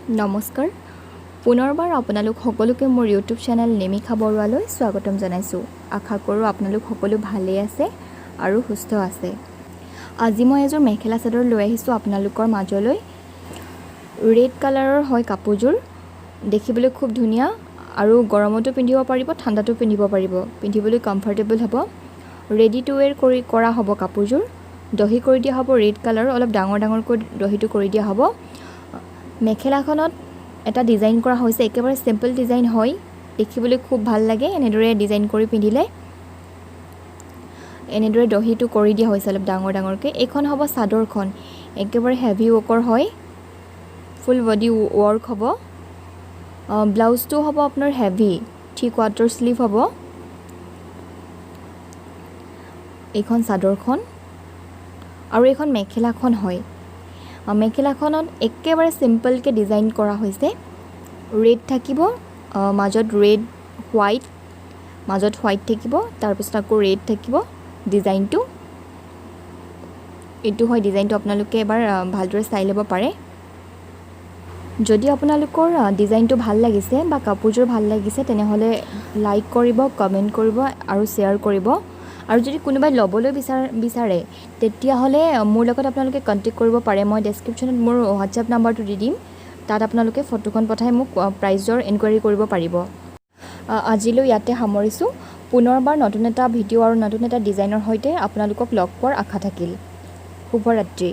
নমস্কাৰ পুনৰবাৰ আপোনালোক সকলোকে মোৰ ইউটিউব চেনেল নিমিষা বৰুৱালৈ স্বাগতম জনাইছোঁ। আশা কৰোঁ আপোনালোক সকলো ভালেই আছে আৰু সুস্থ আছে। আজি মই এযোৰ মেখেলা চাদৰ লৈ আহিছোঁ আপোনালোকৰ মাজলৈ। ৰেড কালাৰৰ হয় কাপোৰযোৰ, দেখিবলৈ খুব ধুনীয়া আৰু গৰমতো পিন্ধিব পাৰিব, ঠাণ্ডাতো পিন্ধিব পাৰিব, পিন্ধিবলৈ কমফৰ্টেবল হ'ব। ৰেডি টু ৱেৰ কৰা হ'ব কাপোৰযোৰ। দহি কৰি দিয়া হ'ব ৰেড কালাৰৰ, অলপ ডাঙৰকৈ দহিটো কৰি দিয়া হ'ব। মেখেলাখনত এটা ডিজাইন কৰা হৈছে, একেবাৰে সিম্পল ডিজাইন হয়, দেখিবলৈ খুব ভাল লাগে। এনেদৰে ডিজাইন কৰি পিন্ধিলে এনেদৰে দহিটো কৰি দিয়া হৈছে অলপ ডাঙৰকৈ। এইখন হ'ব চাদৰখন, একেবাৰে হেভি ৱৰ্কৰ হয়, ফুল বডি ৱৰ্ক হ'ব। ব্লাউজটো হ'ব আপোনাৰ হেভি, 3/4 স্লিভ হ'ব। এইখন চাদৰখন আৰু এইখন মেখেলাখন হয়। মেখেলাখনত একেবাৰে সিম্পলকৈ ডিজাইন কৰা হৈছে। ৰেড থাকিব, মাজত ৰেড হোৱাইট, মাজত হোৱাইট থাকিব, তাৰপিছত আকৌ ৰেড থাকিব ডিজাইনটো। এইটো হয় ডিজাইনটো, আপোনালোকে এবাৰ ভালদৰে চাই ল'ব পাৰে। যদি আপোনালোকৰ ডিজাইনটো ভাল লাগিছে বা কাপোৰযোৰ ভাল লাগিছে তেনেহ'লে লাইক কৰিব, কমেণ্ট কৰিব আৰু শ্বেয়াৰ কৰিব। আৰু যদি কোনোবাই ল'বলৈ বিচাৰে তেতিয়াহ'লে মোৰ লগত আপোনালোকে কণ্টেক্ট কৰিব পাৰে। মই ডেছক্ৰিপশ্যনত মোৰ হোৱাটছএপ নাম্বাৰটো দি দিম, তাত আপোনালোকে ফটোখন পঠাই মোক প্ৰাইজৰ এনকুৱাৰী কৰিব পাৰিব। আজিলৈ ইয়াতে সামৰিছোঁ। পুনৰবাৰ নতুন এটা ভিডিঅ' আৰু নতুন এটা ডিজাইনৰ সৈতে আপোনালোকক লগ পোৱাৰ আশা থাকিল। শুভৰাত্ৰি।